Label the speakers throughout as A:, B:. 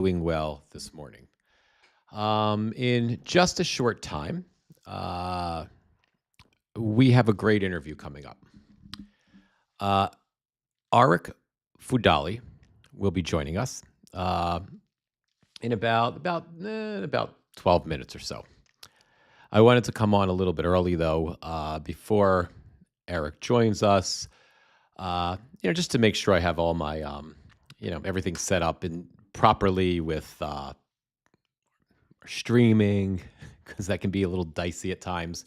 A: Doing well this morning. In just a short time, uh, we have a great interview coming up. Uh, Arick Fudali will be joining us uh, in about 12 minutes or so. I wanted to come on a little bit early though, before Arick joins us. Just to make sure I have all my everything set up and properly with streaming because that can be a little dicey at times.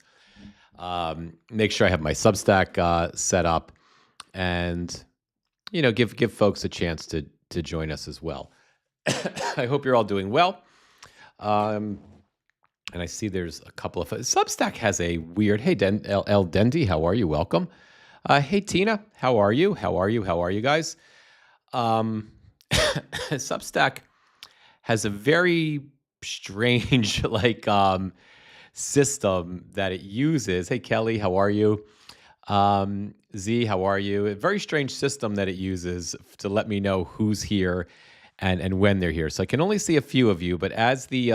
A: Make sure I have my Substack set up, and give folks a chance to join us as well. I hope you're all doing well. Um, and I see there's a couple of Substack has a weird. Hey, El Dendi, how are you? Welcome. Hey, Tina, how are you? How are you? How are you guys? Um, Substack has a very strange system that it uses. Hey, Kelly, how are you? Z, how are you? A very strange system that it uses to let me know who's here and when they're here. So I can only see a few of you, but as the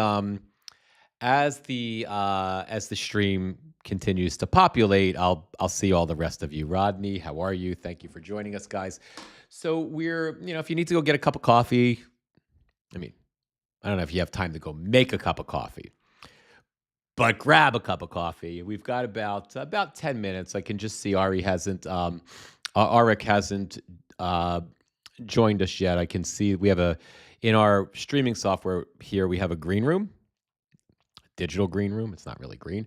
A: stream continues to populate, I'll see all the rest of you. Rodney, how are you? Thank you for joining us, guys. So we're, if you need to go get a cup of coffee, I mean, I don't know if you have time to go make a cup of coffee, but grab a cup of coffee. We've got about 10 minutes. I can just see Arick hasn't joined us yet. I can see we have in our streaming software here, we have a green room, digital green room. It's not really green,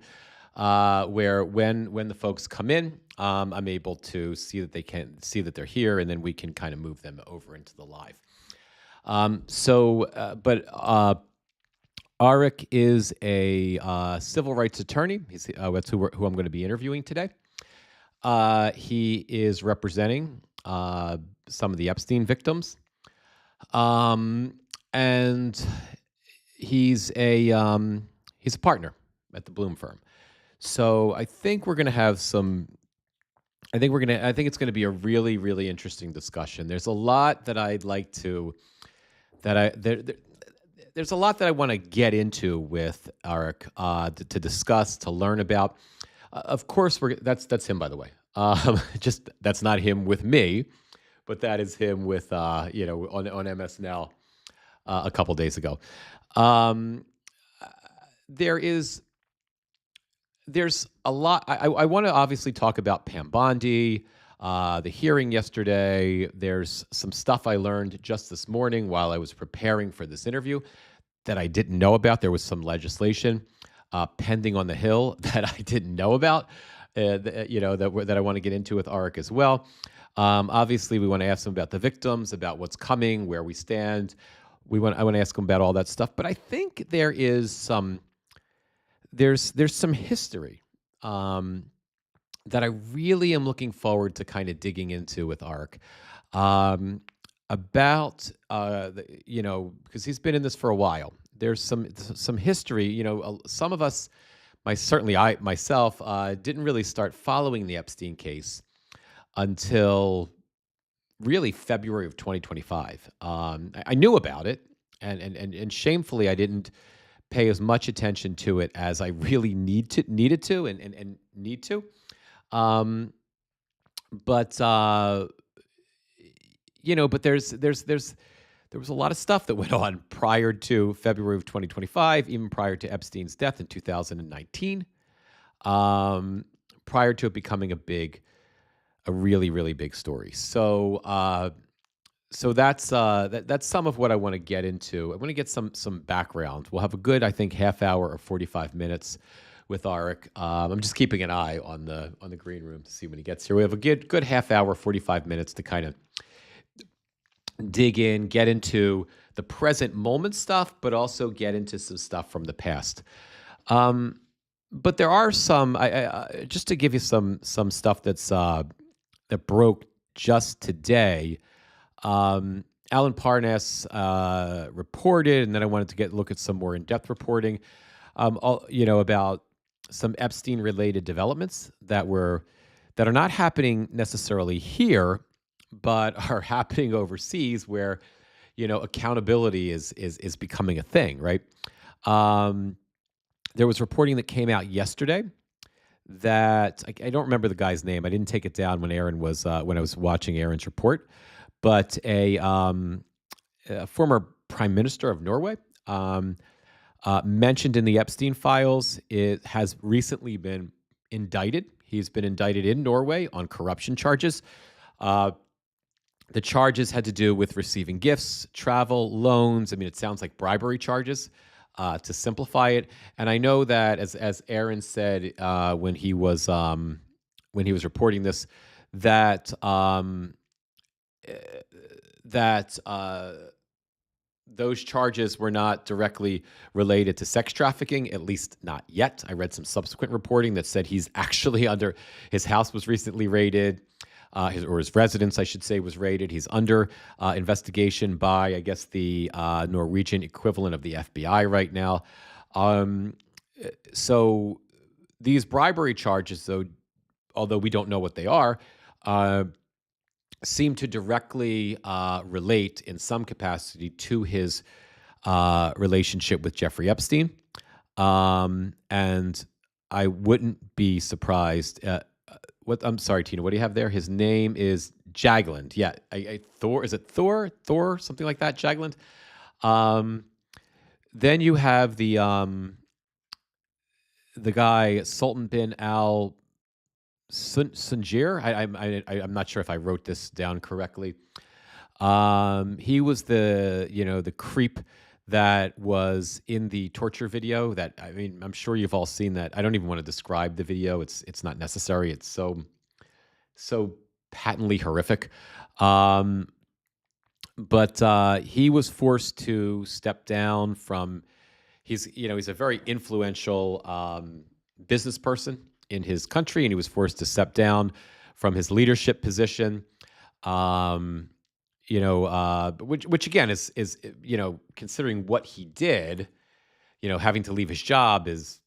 A: where when the folks come in, I'm able to see that they're here, and then we can kind of move them over into the live. Arick is a civil rights attorney. That's who I'm going to be interviewing today. He is representing some of the Epstein victims, and he's a partner at the Bloom firm. So I think we're going to have some. I think it's going to be a really, really interesting discussion. There's a lot that I'd like to. There's a lot that I want to get into with Arick to discuss, to learn about. Of course, that's him, by the way. Just that's not him with me, but that is him with on MSNL a couple days ago. There's a lot. I want to obviously talk about Pam Bondi, the hearing yesterday. There's some stuff I learned just this morning while I was preparing for this interview that I didn't know about. There was some legislation pending on the Hill that I didn't know about, that I want to get into with Arick as well. Obviously, we want to ask him about the victims, about what's coming, where we stand. I want to ask him about all that stuff. But I think there's some history that I really am looking forward to kind of digging into with Arick, about because he's been in this for a while. There's some history. Some of us, certainly I myself, didn't really start following the Epstein case until really February of 2025. I knew about it, and shamefully I didn't pay as much attention to it as I really needed to and need to. But there was a lot of stuff that went on prior to February of 2025, even prior to Epstein's death in 2019, prior to it becoming a really, really big story. So that's some of what I want to get into. I want to get some background. We'll have a good, I think, half hour or 45 minutes with Arick. I'm just keeping an eye on the green room to see when he gets here. We have a good half hour, 45 minutes to kind of dig in, get into the present moment stuff, but also get into some stuff from the past. But there are some, just to give you some stuff that broke just today. Alan Parnas reported, and then I wanted to look at some more in-depth reporting, about some Epstein-related developments that are not happening necessarily here, but are happening overseas, where accountability is becoming a thing, right? Um, there was reporting that came out yesterday that I don't remember the guy's name. I didn't take it down when I was watching Aaron's report, but a former prime minister of Norway, mentioned in the Epstein files, it has recently been indicted. He's been indicted in Norway on corruption charges. Uh, the charges had to do with receiving gifts, travel, loans. I mean, it sounds like bribery charges, to simplify it. And I know that, as Aaron said, when he was reporting this, that that those charges were not directly related to sex trafficking, at least not yet. I read some subsequent reporting that said he's actually under, his house was recently raided, his residence, I should say, was raided. He's under investigation by, I guess, the Norwegian equivalent of the FBI right now. Um, so these bribery charges, though, although we don't know what they are, seem to directly relate in some capacity to his relationship with Jeffrey Epstein. And I wouldn't be surprised. I'm sorry, Tina, what do you have there? His name is Jagland. Yeah, Thor. Is it Thor? Thor, something like that. Jagland. Then you have the guy Sultan bin Al Sunjir. I'm not sure if I wrote this down correctly. He was the creep that was in the torture video. That, I mean, I'm sure you've all seen that. I don't even want to describe the video. It's not necessary. It's so patently horrific. But he was forced to step down from. He's a very influential business person in his country, and he was forced to step down from his leadership position. Which again is considering what he did, having to leave his job is,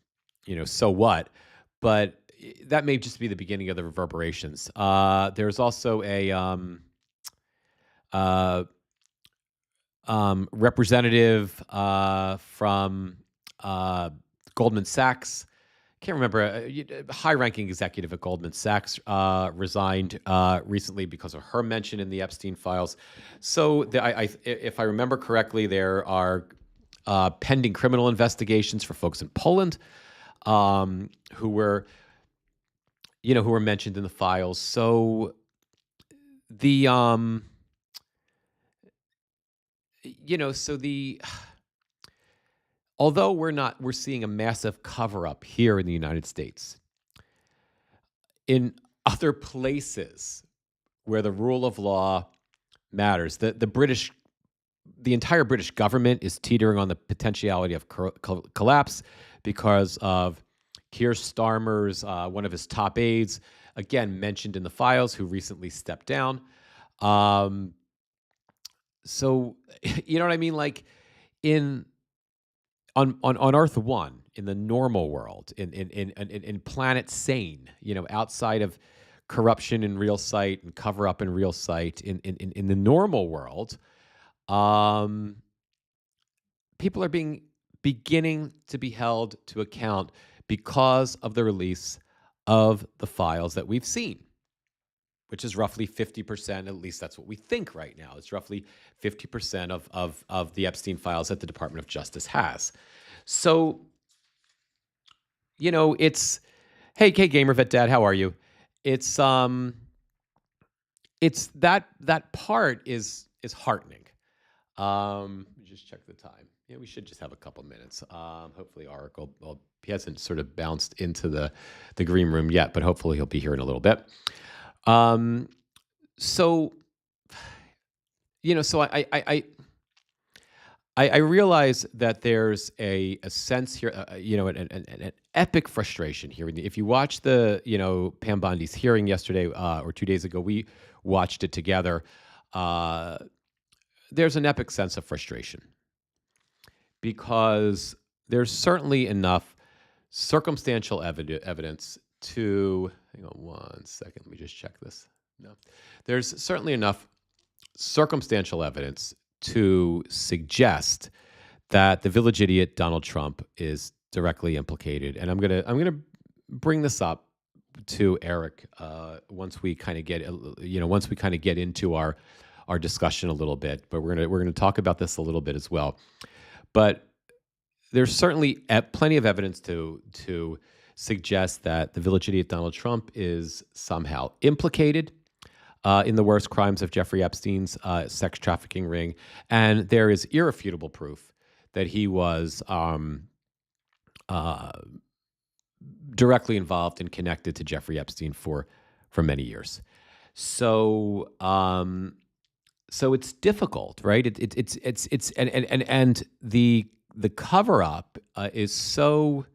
A: so what? But that may just be the beginning of the reverberations. There's also a representative from Goldman Sachs. Can't remember, a high-ranking executive at Goldman Sachs resigned recently because of her mention in the Epstein files. So, if I remember correctly, there are pending criminal investigations for folks in Poland who were mentioned in the files. So the although we're seeing a massive cover-up here in the United States, in other places where the rule of law matters, the entire British government is teetering on the potentiality of collapse because of Keir Starmer's, one of his top aides, again mentioned in the files, who recently stepped down. So, you know what I mean? Like, on Earth One, in the normal world, in planet sane, outside of corruption in real sight and cover up in real sight, in the normal world, people are beginning to be held to account because of the release of the files that we've seen, which is roughly 50%, at least that's what we think right now. It's roughly 50% of the Epstein files that the Department of Justice has. So, it's, hey, Gamer Vet Dad, how are you? It's that part is heartening. Let me just check the time. Yeah, we should just have a couple minutes. Hopefully Arick he hasn't sort of bounced into the green room yet, but hopefully he'll be here in a little bit. So, so I realize that there's a sense here, an epic frustration here. If you watch the, Pam Bondi's hearing yesterday or 2 days ago, we watched it together. There's an epic sense of frustration because there's certainly enough circumstantial evidence to, hang on 1 second, let me just check this. No, there's certainly enough circumstantial evidence to suggest that the village idiot Donald Trump is directly implicated. And I'm gonna bring this up to Arick once we kind of get into our discussion a little bit. But we're gonna talk about this a little bit as well. But there's certainly plenty of evidence to suggest that the village idiot Donald Trump is somehow implicated in the worst crimes of Jeffrey Epstein's sex trafficking ring, and there is irrefutable proof that he was directly involved and connected to Jeffrey Epstein for many years. So so it's difficult, right? It's and the cover up is so,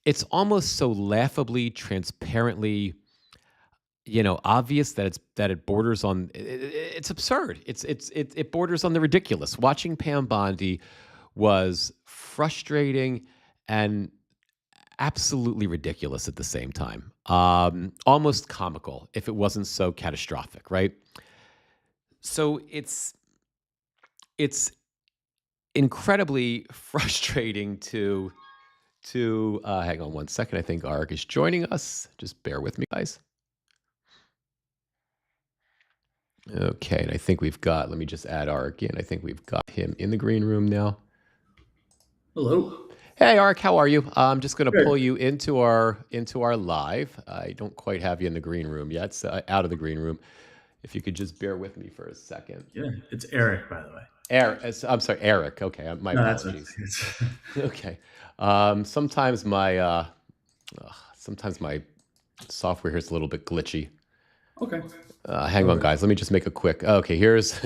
A: it's almost so laughably transparently, obvious that it borders on, it's absurd. It borders on the ridiculous. Watching Pam Bondi was frustrating and absolutely ridiculous at the same time. Almost comical if it wasn't so catastrophic, right? So it's incredibly frustrating to hang on one second. I think Arick is joining us. Just bear with me, guys. Okay, and I think let me just add Arick in. I think we've got him in the green room now.
B: Hello.
A: Hey, Arick, how are you? I'm just going to pull you into our live. I don't quite have you in the green room yet. It's out of the green room. If you could just bear with me for a second.
B: Yeah, it's Arick, by the way.
A: I'm sorry, Arick. Okay, my apologies. Okay. Sometimes my software here is a little bit glitchy.
B: Okay.
A: Hang on, guys. Let me just make a quick. Okay, here's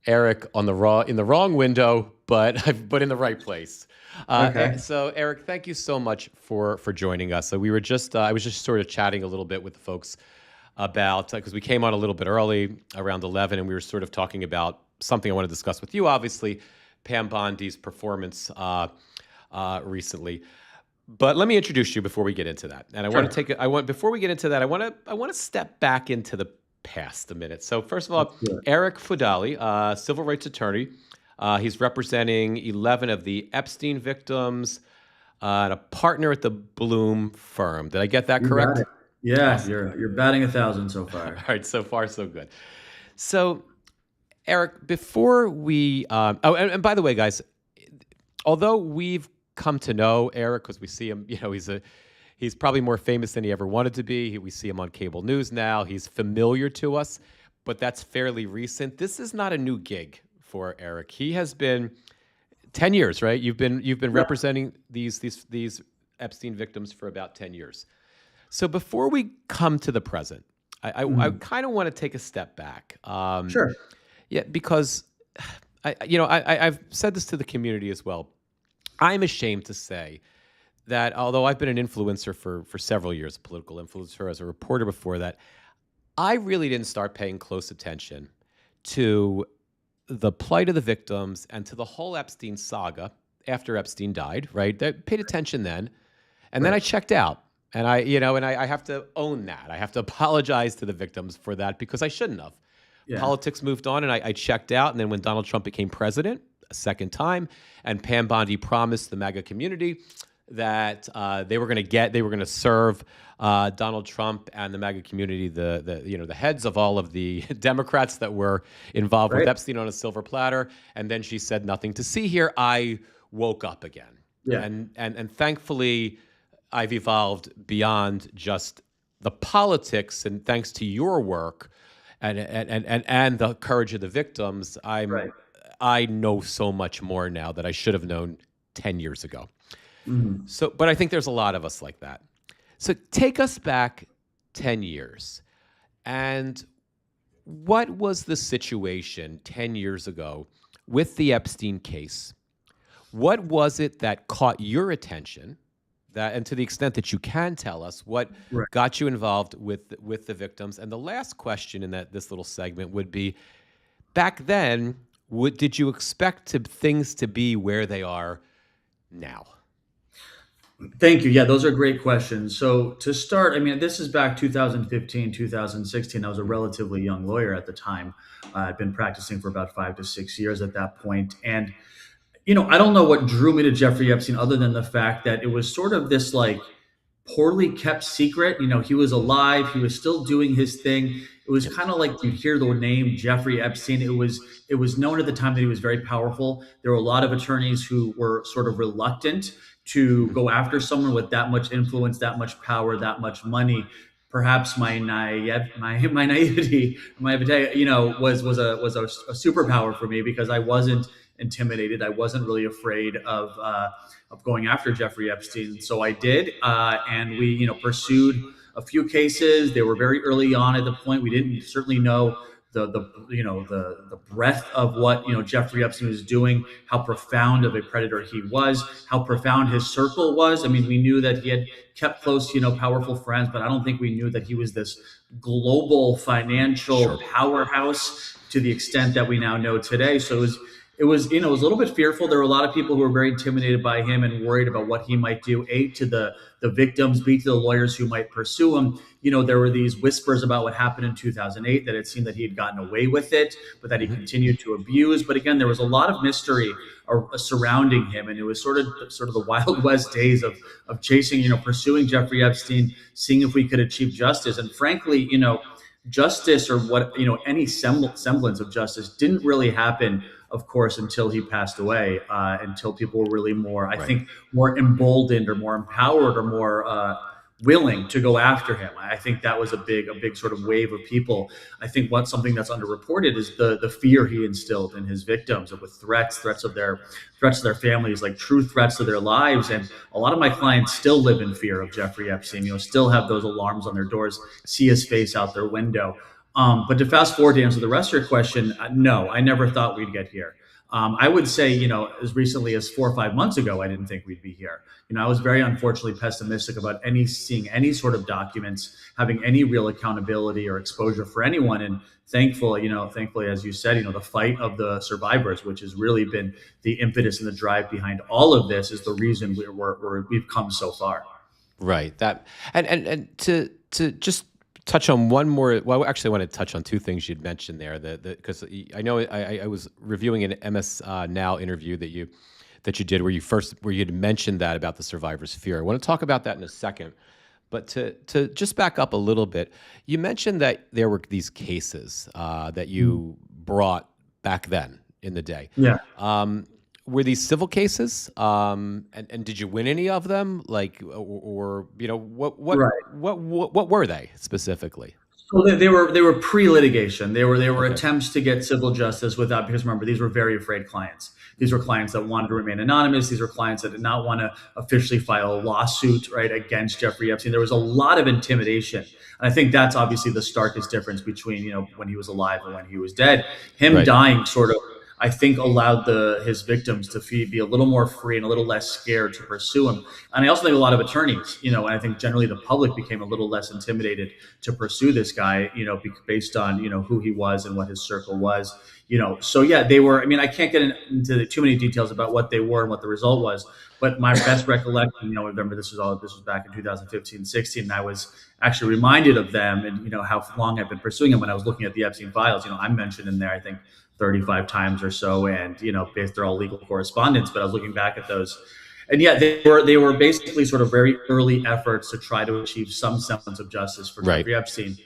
A: Arick in the wrong window, but in the right place.
B: Okay.
A: So Arick, thank you so much for joining us. So I was just sort of chatting a little bit with the folks about, because we came on a little bit early, around 11, and we were sort of talking about something I want to discuss with you, obviously, Pam Bondi's performance recently. But let me introduce you before we get into that. And before we get into that, I want to step back into the past a minute. So first of all, Arick Fudali, civil rights attorney. He's representing 11 of the Epstein victims and a partner at the Bloom firm. Did I get that correct?
B: Yeah, awesome. You're batting 1,000 so far.
A: All right, so far so good. So, Arick, before we and by the way, guys, although we've come to know Arick because we see him, he's probably more famous than he ever wanted to be. We see him on cable news now. He's familiar to us, but that's fairly recent. This is not a new gig for Arick. He has been 10 years, right? You've been representing these Epstein victims for about 10 years. So before we come to the present, I kind of want to take a step back.
B: Sure.
A: Yeah, because I've said this to the community as well. I'm ashamed to say that although I've been an influencer for several years, a political influencer, as a reporter before that, I really didn't start paying close attention to the plight of the victims and to the whole Epstein saga after Epstein died, right? I paid attention then, and then I checked out. And I have to own that. I have to apologize to the victims for that because I shouldn't have. Yeah. Politics moved on, and I checked out. And then when Donald Trump became president a second time, and Pam Bondi promised the MAGA community that they were going to serve Donald Trump and the MAGA community, the heads of all of the Democrats that were involved with Epstein on a silver platter. And then she said, "Nothing to see here." I woke up again. Yeah. And thankfully, I've evolved beyond just the politics, and thanks to your work and the courage of the victims, I know so much more now that I should have known 10 years ago. Mm-hmm. So, but I think there's a lot of us like that. So take us back 10 years. And what was the situation 10 years ago with the Epstein case? What was it that caught your attention? And to the extent that you can tell us, what got you involved with the victims? And the last question in this little segment would be, back then, did you expect things to be where they are now?
B: Thank you. Yeah, those are great questions. So to start, I mean, this is back 2015, 2016. I was a relatively young lawyer at the time. I'd been practicing for about 5 to 6 years at that point, and I don't know what drew me to Jeffrey Epstein other than the fact that it was sort of this like poorly kept secret. He was alive, he was still doing his thing. It was
A: Yep.
B: kind of like you'd hear the name Jeffrey Epstein. It was known at the time that he was very powerful. There were a lot of attorneys who were sort of reluctant to
A: Mhm.
B: go after someone with that much influence, that much power, that much money. Perhaps my naivety, was a superpower for me because I wasn't intimidated. I wasn't really afraid of going after Jeffrey Epstein. So I did, and we pursued a few cases. They were very early on at the point. We didn't certainly know the breadth of what Jeffrey Epstein was doing, how profound of a predator he was, how profound his circle was. I mean, we knew that he had kept close, powerful friends, but I don't think we knew that he was this global financial
A: Sure.
B: powerhouse to the extent that we now know today. So it was a little bit fearful. There were a lot of people who were very intimidated by him and worried about what he might do, A, to the victims, B, to the lawyers who might pursue him. There were these whispers about what happened in 2008, that it seemed that he had gotten away with it, but that he
A: Mhm.
B: continued to abuse. But again, there was a lot of mystery surrounding him, and it was sort of the Wild West days of chasing, pursuing Jeffrey Epstein, seeing if we could achieve justice. And frankly, justice, or what any semblance of justice, didn't really happen, of course, until he passed away, until people were really more, I
A: Right.
B: think, more emboldened or more empowered or more willing to go after him. I think that was a big sort of wave of people. I think something that's underreported is the fear he instilled in his victims, with threats of their families, like true threats to their lives. And a lot of my clients still live in fear of Jeffrey Epstein. Still have those alarms on their doors, see his face out their window. But to fast forward to answer the rest of your question, no, I never thought we'd get here. I would say, as recently as 4 or 5 months ago, I didn't think we'd be here. I was very unfortunately pessimistic about seeing any sort of documents, having any real accountability or exposure for anyone. And thankfully, as you said, the fight of the survivors, which has really been the impetus and the drive behind all of this, is the reason we've come so far.
A: Right. That and to just touch on one more. Well, actually, I want to touch on two things you'd mentioned there. Because I know I was reviewing an MS Now interview that you did where you had mentioned that about the survivor's fear. I want to talk about that in a second. But to just back up a little bit, you mentioned that there were these cases that you brought back then in the day.
B: Yeah.
A: Um, were these civil cases? And did you win any of them? Like, or
B: Right.
A: what were they specifically?
B: So they were pre-litigation. They were
A: Okay.
B: attempts to get civil justice without, because remember, these were very afraid clients. These were clients that wanted to remain anonymous. These were clients that did not want to officially file a lawsuit, right, against Jeffrey Epstein. There was a lot of intimidation. And I think that's obviously the starkest difference between, when he was alive and when he was dead. Him
A: Right.
B: dying sort of, I think, allowed his victims to be a little more free and a little less scared to pursue him. And I also think a lot of attorneys, and I think generally the public became a little less intimidated to pursue this guy, based on, who he was and what his circle was. So yeah, they were. I mean, I can't get into too many details about what they were and what the result was, but my best recollection, remember, this was back in 2015, 16, and I was actually reminded of them, and how long I've been pursuing them. When I was looking at the Epstein files, I'm mentioned in there, I think, 35 times or so, and they're all legal correspondence. But I was looking back at those, and yeah, they were basically sort of very early efforts to try to achieve some semblance of justice for
A: Right.
B: Jeffrey Epstein.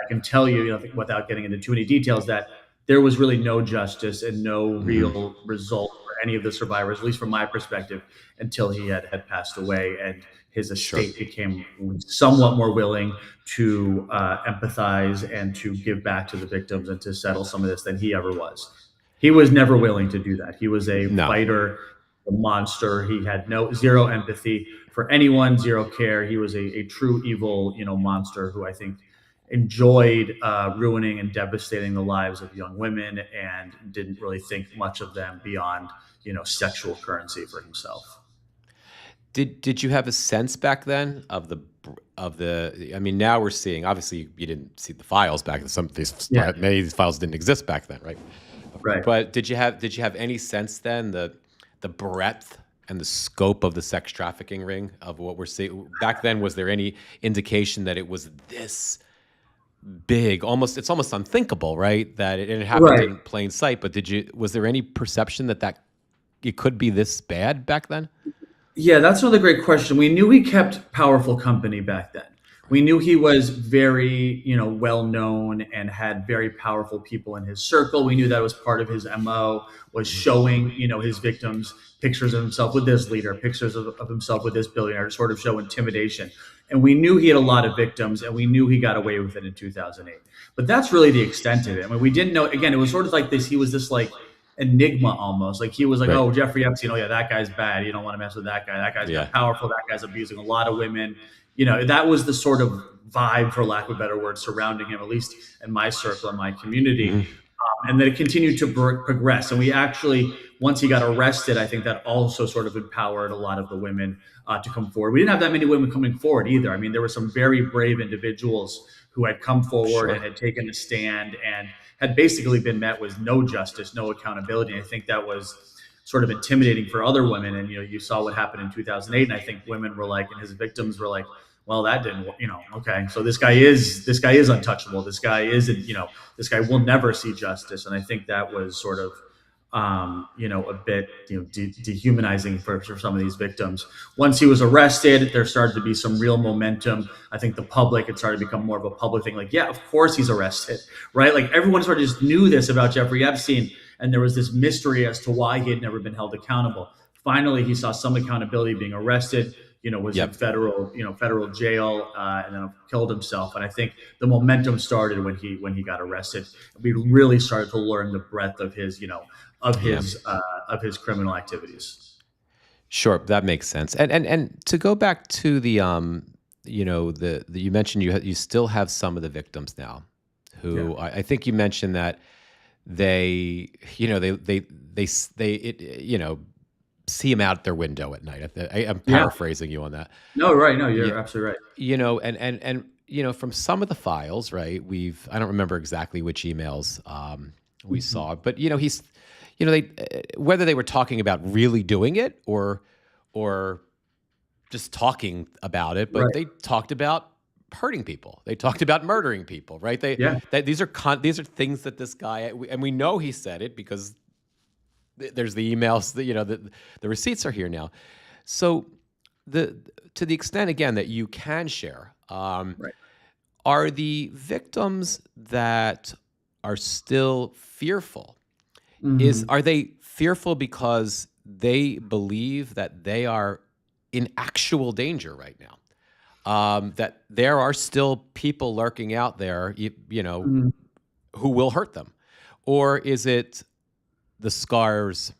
B: I can tell you, without getting into too many details, that there was really no justice and no
A: Hmm.
B: real result for any of the survivors, at least from my perspective, until he had passed away, and his
A: Sure.
B: estate became somewhat more willing to empathize and to give back to the victims and to settle some of this than he ever was. He was never willing to do that. He was a
A: No.
B: fighter, a monster. He had no zero empathy for anyone, zero care. He was a true evil, monster who I think enjoyed ruining and devastating the lives of young women, and didn't really think much of them beyond, sexual currency for himself.
A: Did you have a sense back then of the? I mean, now we're seeing. Obviously, you didn't see the files back then.
B: Yeah,
A: Many of these files didn't exist back then, right?
B: right.
A: But did you have any sense then the breadth and the scope of the sex trafficking ring of what we're seeing back then? Was there any indication that it was this big, almost it's almost unthinkable, right? That it happened
B: Right.
A: in plain sight. But was there any perception that it could be this bad back then?
B: Yeah, that's another great question. We knew he kept powerful company back then. We
A: Right.
B: knew he was very, well known and had very powerful people in his circle. We knew that was part of his MO, was
A: Hmm.
B: showing, his victims pictures of himself with this leader, pictures of himself with this billionaire to sort of show intimidation. And we knew he had a lot of victims, and we knew he got away with it in 2008. But that's really the extent of it. I mean, we didn't know. Again, it was sort of like this. He was this like enigma almost. Like he was like,
A: Right.
B: oh, Jeffrey Epstein. Oh yeah, that guy's bad. You don't want to mess with that guy. That guy's
A: Yeah.
B: got powerful. That guy's abusing a lot of women. That was the sort of vibe, for lack of a better word, surrounding him, at least in my circle, in my community.
A: Hmm.
B: And then it continued to progress. And we actually, once he got arrested, I think that also sort of empowered a lot of the women to come forward. We didn't have that many women coming forward either. I mean, there were some very brave individuals who had come forward and
A: Sure.
B: had taken a stand and had basically been met with no justice, no accountability. And I think that was sort of intimidating for other women. And you saw what happened in 2008, and I think women were like, and his victims were like, well, that didn't, okay, so this guy is untouchable. This guy isn't, this guy will never see justice. And I think that was sort of a bit, dehumanizing for some of these victims. Once he was arrested, there started to be some real momentum. I think the public, it started to become more of a public thing. Like, yeah, of course he's arrested, right? Like everyone sort of just knew this about Jeffrey Epstein, and there was this mystery as to why he had never been held accountable. Finally, he saw some accountability, being arrested. Was in
A: Yep.
B: federal jail, and then killed himself. And I think the momentum started when he got arrested. We really started to learn the breadth of his, of
A: Yeah.
B: his uh, of his criminal activities.
A: Sure, that makes sense. And to go back to the you mentioned you still have some of the victims now,
B: Yeah,
A: who I think you mentioned that they see him out their window at night. I'm
B: yeah.
A: paraphrasing you on that.
B: No, right. No,
A: Yeah,
B: you're absolutely right.
A: and from some of the files, right? I don't remember exactly which emails we
B: Mhm.
A: saw, but they whether they were talking about really doing it or just talking about it, but
B: Right.
A: they talked about hurting people. They talked about murdering people, right?
B: Yeah.
A: These are things that this guy, and we know he said it because there's the emails that the receipts are here now. So the to the extent again that you can share,
B: Right.
A: are the victims that are still fearful,
B: Hmm.
A: are they fearful because they believe that they are in actual danger right now? That there are still people lurking out there,
B: Hmm.
A: who will hurt them? Or is it the scars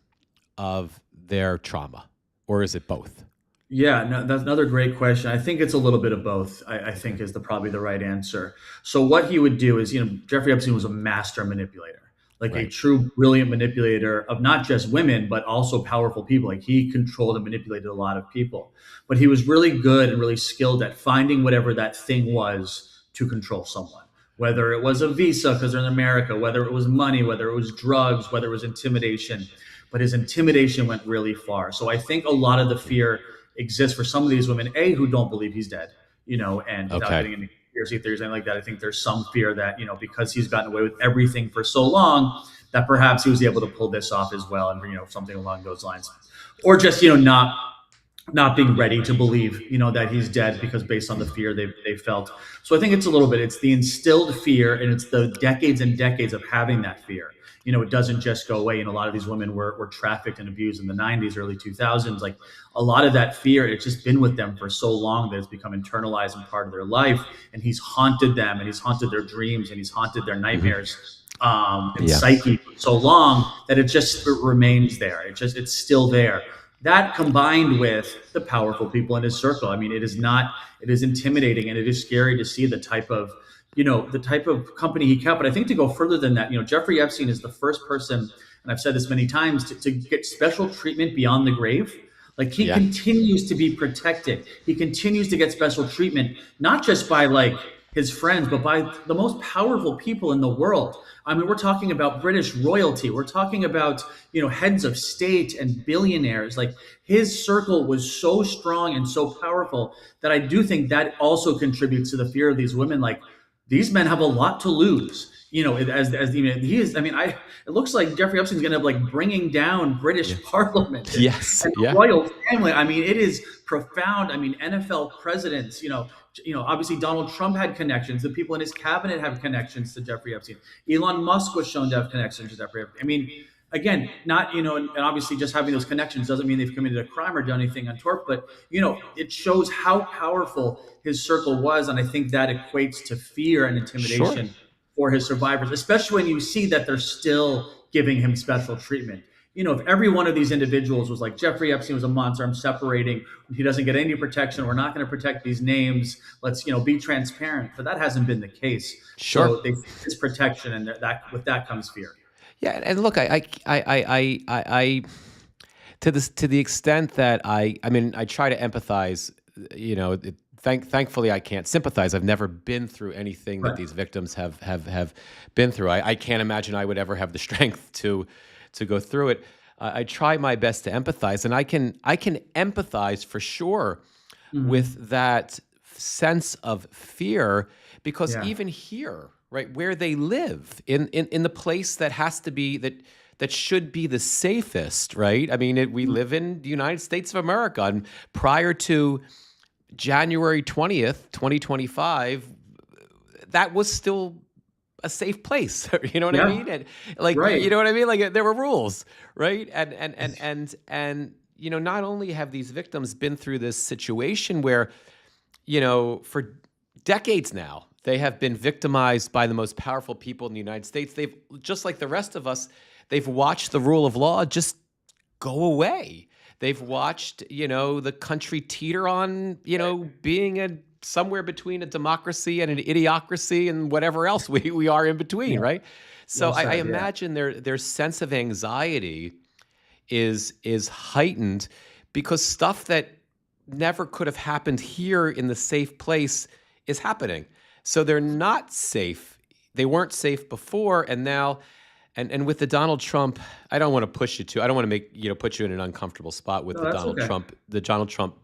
A: of their trauma? Or is it both?
B: Yeah, no, that's another great question. I think it's a little bit of both. I
A: Okay.
B: think is probably the right answer. So what he would do is, Jeffrey Epstein was a master manipulator, like a
A: Right.
B: true brilliant manipulator of not just women but also powerful people. Like he controlled and manipulated a lot of people, but he was really good and really skilled at finding whatever that thing was to control someone. Whether it was a visa because they're in America, whether it was money, whether it was drugs, whether it was intimidation, but his intimidation went really far. So I think a lot of the
A: Mm.
B: fear exists for some of these women, who don't believe he's dead, and without
A: Okay.
B: getting into conspiracy theories or anything like that, I think there's some fear that, because he's gotten away with everything for so long, that perhaps he was able to pull this off as well, and, something along those lines. Or just, not being ready to believe, that he's dead because based on the fear they felt. So I think it's a little bit, it's the instilled fear and it's the decades and decades of having that fear. It doesn't just go away. And a lot of these women were trafficked and abused in the 90s, early 2000s. Like a lot of that fear, it's just been with them for so long that it's become internalized and part of their life. And he's haunted them and he's haunted their dreams and he's haunted their
A: Hmm.
B: nightmares and
A: Yeah.
B: psyche for so long that it remains there. It's still there. That combined with the powerful people in his circle. I mean, it is intimidating and it is scary to see the type of company he kept. But I think to go further than that, Jeffrey Epstein is the first person, and I've said this many times, to get special treatment beyond the grave. Like he
A: Yeah.
B: continues to be protected. He continues to get special treatment, not just by like his friends, but by the most powerful people in the world. I mean, we're talking about British royalty. We're talking about, heads of state and billionaires. Like, his circle was so strong and so powerful that I do think that also contributes to the fear of these women. Like, these men have a lot to lose. He is. I mean, it looks like Jeffrey Epstein's going to like bringing down
A: Yeah.
B: British Parliament and,
A: Yes.
B: and the
A: Yeah.
B: royal family. I mean, it is profound. I mean, NFL presidents. Obviously Donald Trump had connections. The people in his cabinet have connections to Jeffrey Epstein. Elon Musk was shown to have connections to Jeffrey Epstein. I mean, again, not and obviously just having those connections doesn't mean they've committed a crime or done anything untoward, but it shows how powerful his circle was, and I think that equates to fear and
A: Sure.
B: intimidation for his survivors, especially when you see that they're still giving him special treatment. If every one of these individuals was like, Jeffrey Epstein was a monster, I'm separating, he doesn't get any protection, we're not going to protect these names, let's be transparent. But that hasn't been the case.
A: Sure.
B: So they seek his protection, and that with that comes fear.
A: Yeah. And look, to the extent that I mean, I try to empathize. Thankfully, I can't sympathize. I've never been through anything that
B: Right.
A: these victims have been through. I can't imagine I would ever have the strength to go through it. I try my best to empathize, and I can empathize for sure
B: Mm-hmm.
A: with that sense of fear, because
B: Yeah.
A: even here, right where they live, in the place that has to be that should be the safest, right? I mean, we live in the United States of America, and prior to January 20th, 2025, that was still a safe place. You know what I
B: Yeah.
A: mean? And like,
B: Right.
A: you know what I mean? Like, there were rules, right? And not only have these victims been through this situation where, for decades now, they have been victimized by the most powerful people in the United States. They've, just like the rest of us, they've watched the rule of law just go away. They've watched, the country teeter on, being somewhere between a democracy and an idiocracy and whatever else we are in between,
B: Yeah.
A: right? So
B: Well
A: I
B: said. Yeah.
A: imagine their sense of anxiety is heightened, because stuff that never could have happened here in the safe place is happening. So they're not safe. They weren't safe before, and now, and with the Donald Trump, I don't want to push you to. I don't want to make put you in an uncomfortable spot with
B: No, that's okay.
A: The Donald Trump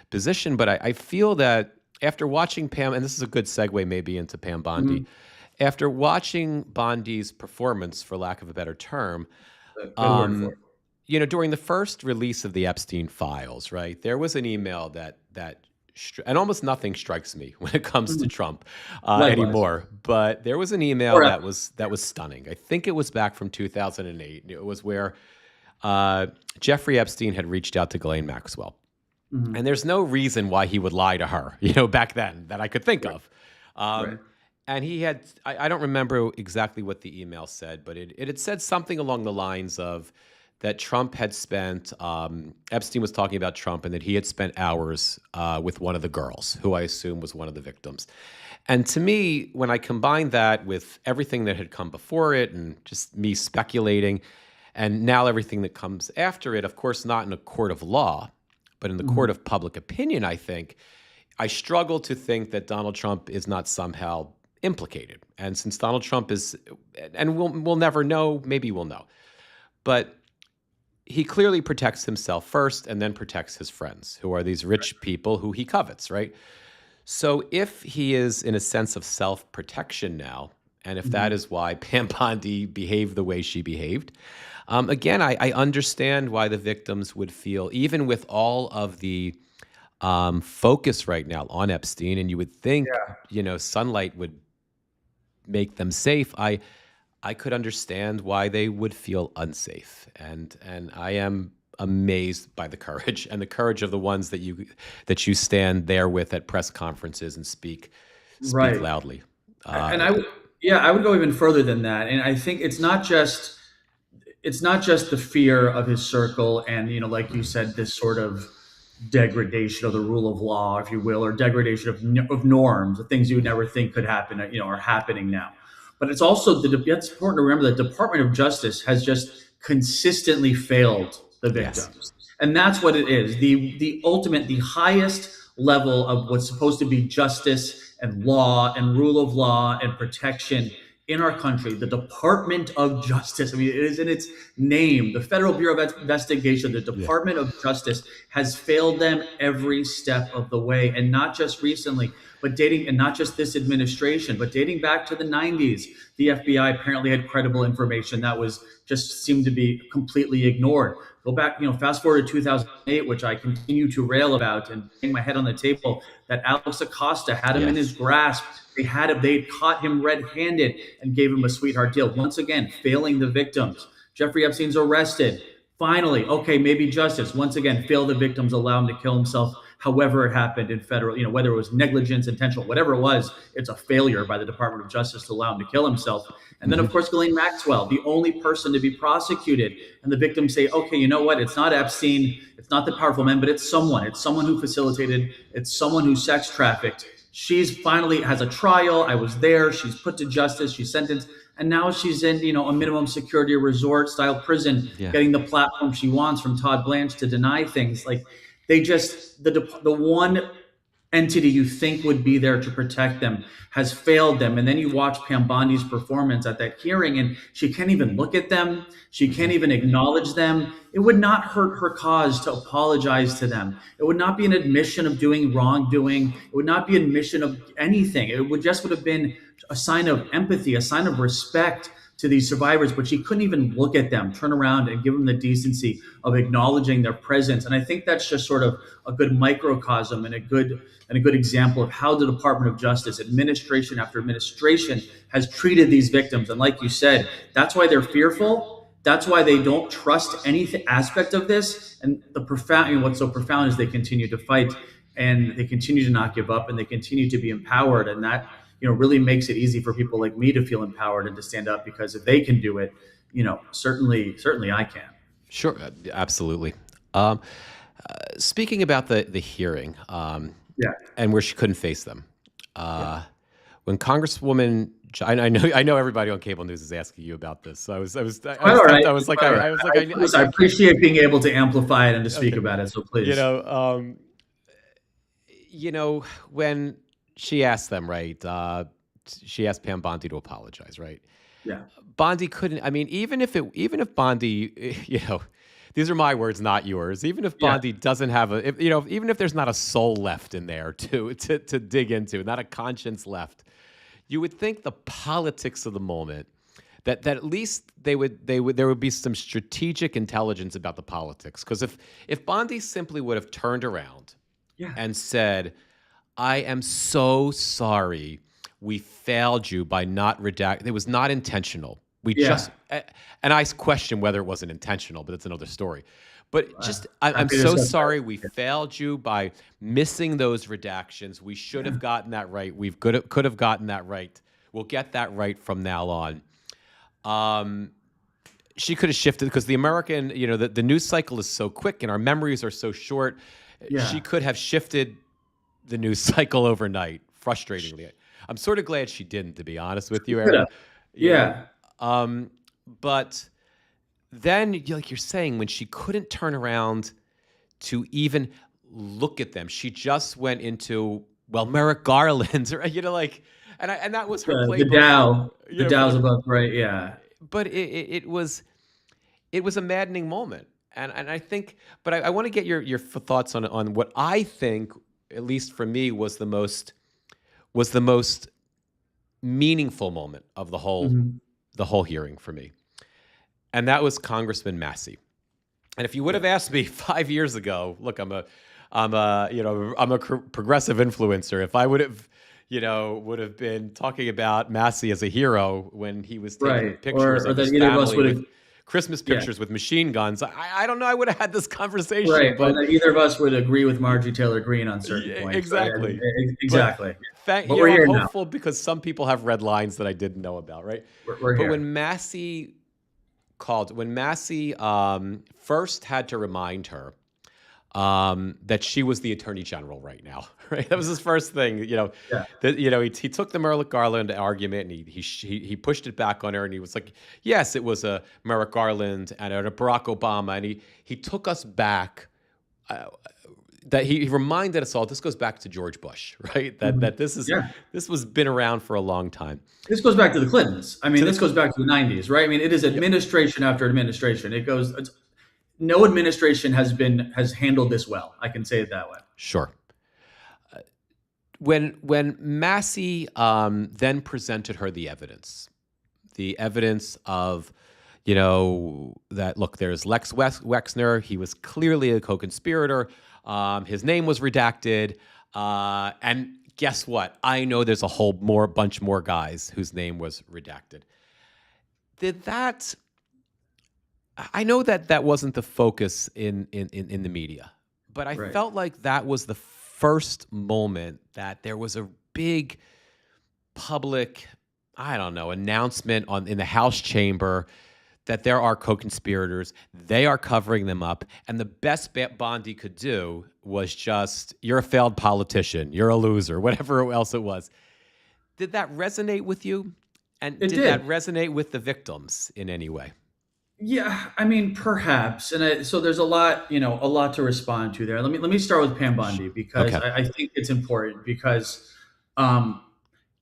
A: position. But I feel that after watching Pam, and this is a good segue maybe into Pam Bondi,
B: Mm-hmm.
A: after watching Bondi's performance, for lack of a better term,
B: Good word for
A: um,
B: it.
A: during the first release of the Epstein files, right, there was an email and almost nothing strikes me when it comes to
B: Mhm.
A: Trump
B: Likewise.
A: anymore. But there was an email
B: Or
A: that was stunning. I think it was back from 2008. It was where Jeffrey Epstein had reached out to Ghislaine Maxwell,
B: Mhm.
A: and there's no reason why he would lie to her, back then, that I could think
B: Right.
A: of.
B: Right.
A: And he had, I don't remember exactly what the email said, but it had said something along the lines of that Trump had spent, Epstein was talking about Trump, and that he had spent hours with one of the girls, who I assume was one of the victims. And to me, when I combined that with everything that had come before it, and just me speculating, and now everything that comes after it, of course, not in a court of law, but in the court
B: Mhm.
A: of public opinion, I think, I struggle to think that Donald Trump is not somehow implicated. And since Donald Trump is, and we'll never know, maybe we'll know, but he clearly protects himself first, and then protects his friends, who are these rich people who he covets, right? So if he is in a sense of self-protection now, and if that
B: Mhm.
A: is why Pam Bondi behaved the way she behaved, again, I understand why the victims would feel, even with all of the focus right now on Epstein, and you would think,
B: Yeah.
A: sunlight would make them safe. I could understand why they would feel unsafe, and I am amazed by the courage, and the courage of the ones that you stand there with at press conferences and speak
B: Right.
A: loudly.
B: And
A: Uh,
B: I would go even further than that. And I think it's not just the fear of his circle, and like you said, this sort of degradation of the rule of law, if you will, or degradation of norms, the things you would never think could happen, are happening now. But it's also it's important to remember that the Department of Justice has just consistently failed the
A: yes,
B: victims, and that's what it is. The ultimate, the highest level of what's supposed to be justice and law and rule of law and protection in our country, the Department of Justice, I mean, it is in its name, the Federal Bureau of Investigation, the
A: Yeah.
B: Department of Justice has failed them every step of the way. And not just recently, but dating, and not just this administration, but dating back to the 90s, the FBI apparently had credible information that was just seemed to be completely ignored. Go back, fast forward to 2008, which I continue to rail about and bang my head on the table, that Alex Acosta had him in his
A: Yes.
B: grasp. They had him, they caught him red-handed and gave him a sweetheart deal. Once again, failing the victims. Jeffrey Epstein's arrested. Finally, okay, maybe justice. Once again, fail the victims, allow him to kill himself. However it happened in federal, whether it was negligence, intentional, whatever it was, it's a failure by the Department of Justice to allow him to kill himself. And then, of
A: Hmm.
B: course, Ghislaine Maxwell, the only person to be prosecuted. And the victims say, okay, you know what? It's not Epstein. It's not the powerful man, but it's someone. It's someone who facilitated. It's someone who sex trafficked. She's finally has a trial. I was there. She's put to justice. She's sentenced. And now she's in, a minimum security resort style prison,
A: Yeah.
B: getting the platform she wants from Todd Blanche to deny things. Like they just, the one entity you think would be there to protect them has failed them. And then you watch Pam Bondi's performance at that hearing, and she can't even look at them. She can't even acknowledge them. It would not hurt her cause to apologize to them. It would not be an admission of doing wrongdoing. It would not be an admission of anything. It would have been a sign of empathy, a sign of respect to these survivors, but she couldn't even look at them, turn around and give them the decency of acknowledging their presence. And I think that's just sort of a good microcosm and a good example of how the Department of Justice, administration after administration, has treated these victims. And like you said, that's why they're fearful. That's why they don't trust any aspect of this. And what's so profound is they continue to fight and they continue to not give up and they continue to be empowered. And that really makes it easy for people like me to feel empowered and to stand up, because if they can do it, certainly I can.
A: Sure. Absolutely. Um, Speaking about the hearing,
B: Yeah.
A: and where she couldn't face them,
B: Yeah.
A: when Congresswoman, I know everybody on cable news is asking you about this. So I
B: Quite
A: was
B: all
A: tempted.
B: right.
A: I was like,
B: Quite all right. I
A: I can't.
B: appreciate being able to amplify it and to speak
A: Okay.
B: about it. So
A: You
B: please.
A: know, um, when she asked them, right? She asked Pam Bondi to apologize, right?
B: Yeah.
A: Bondi couldn't. I mean, even if Bondi, these are my words, not yours. Even if
B: Yeah.
A: Bondi doesn't have even if there's not a soul left in there to dig into, not a conscience left, you would think the politics of the moment, that at least there would be some strategic intelligence about the politics. Because if Bondi simply would have turned around
B: Yeah.
A: and said, "I am so sorry. We failed you by not redact. It was not intentional. We
B: Yeah.
A: just," and I question whether it wasn't intentional, but it's another story. But just, I'm
B: Happy to
A: so
B: discuss
A: sorry
B: that.
A: we failed you by missing those redactions. We should have gotten that right. We could have gotten that right. We'll get that right from now on. Um, she could have shifted, because the American, the news cycle is so quick and our memories are so short. She
B: Yeah.
A: could have shifted the news cycle overnight, frustratingly. I'm sort of glad she didn't, to be honest with you,
B: Could
A: Arick.
B: have.
A: You know,
B: Yeah.
A: but then, like you're saying, when she couldn't turn around to even look at them, she just went into, well, Merrick Garland, or and that was her
B: The
A: playbook
B: Dow. The
A: for
B: Dow's above, right? Yeah.
A: but it was a maddening moment, and I think, but I want to get your thoughts on what I think, at least for me, was the most meaningful moment of
B: Mhm.
A: the whole hearing for me, and that was Congressman Massey. And if you would have asked me 5 years ago, look, I'm a progressive influencer. If I would have been talking about Massey as a hero when he was taking
B: Right.
A: pictures
B: Or
A: of
B: that
A: his
B: either of us
A: family
B: would
A: with
B: have.
A: Christmas
B: Yeah.
A: pictures with machine guns, I don't know. I would have had this conversation,
B: Right. Or
A: but
B: that either of us would agree with Marjorie Taylor Greene on certain
A: yeah,
B: points. Right.
A: exactly. But
B: Exactly. But we're
A: I'm
B: here now.
A: hopeful because some people have red lines that I didn't know about, right?
B: We're
A: But
B: here.
A: when Massey first had to remind her that she was the attorney general right now, right? That was his first thing,
B: Yeah.
A: that he took the Merrick Garland argument and he pushed it back on her, and he was like, yes, it was a Merrick Garland and a Barack Obama, and he took us back. that he reminded us all. This goes back to George Bush, right? That
B: Yeah.
A: this was been around for a long time.
B: This goes back to the Clintons. I mean,
A: To the
B: this goes back to the 90s, right? I mean, it is
A: Yep,
B: administration after administration. No administration has handled this well. I can say it that way.
A: sure. When Massey then presented her the evidence of, that look, there's Lex Wexner. He was clearly a co-conspirator. His name was redacted, and guess what? I know there's a whole bunch more guys whose name was redacted. Did that? I know that wasn't the focus in the media, but I
B: Right.
A: felt like that was the first moment that there was a big public, I don't know, announcement in the House chamber that there are co-conspirators. They are covering them up, and the best Bondi could do was just, "You're a failed politician. You're a loser," whatever else it was. Did that resonate with you? And
B: It
A: did that
B: did.
A: resonate with the victims in any way?
B: Yeah, I mean, perhaps, so there's a lot to respond to there. Let me start with Pam Bondi because
A: Okay.
B: I think it's important because um,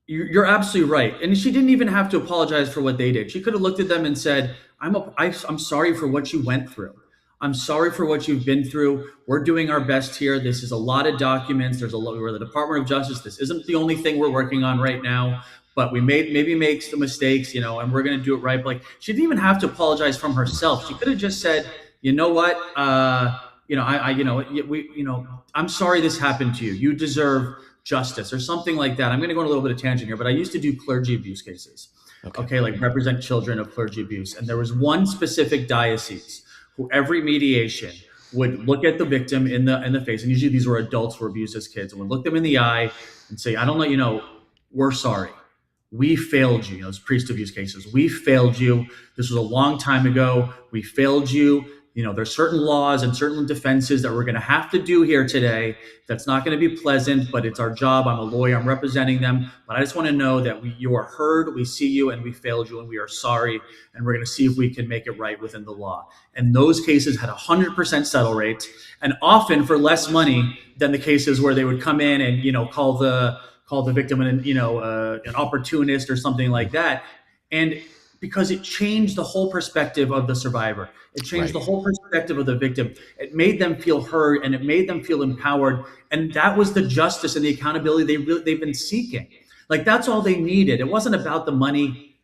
B: you're absolutely right, and she didn't even have to apologize for what they did. She could have looked at them and said, I'm sorry for what you went through. I'm sorry for what you've been through. We're doing our best here. This is a lot of documents. There's a lot. We're the Department of Justice. This isn't the only thing we're working on right now, but we maybe make some mistakes, and we're going to do it right. But like, she didn't even have to apologize from herself. She could have just said, you know what, I'm sorry this happened to you. You deserve justice or something like that. I'm going to go on a little bit of tangent here, but I used to do clergy abuse cases.
A: Okay.
B: Okay, like represent children of clergy abuse, and there was one specific diocese who every mediation would look at the victim in the face, and usually these were adults who were abused as kids, and would look them in the eye and say, "I don't let you know, we're sorry. We failed you." Those priest abuse cases, we failed you. This was a long time ago. We failed you. There's certain laws and certain defenses that we're going to have to do here today. That's not going to be pleasant, but it's our job. I'm a lawyer. I'm representing them. But I just want to know that you are heard. We see you, and we failed you, and we are sorry. And we're going to see if we can make it right within the law. And those cases had 100% settle rates, and often for less money than the cases where they would come in and call the victim an opportunist or something like that. And because it changed the whole perspective of the survivor. It changed the
A: Right.
B: whole perspective of the victim. It made them feel heard, and it made them feel empowered. And that was the justice and the accountability they've been seeking. Like, that's all they needed. It wasn't about the money.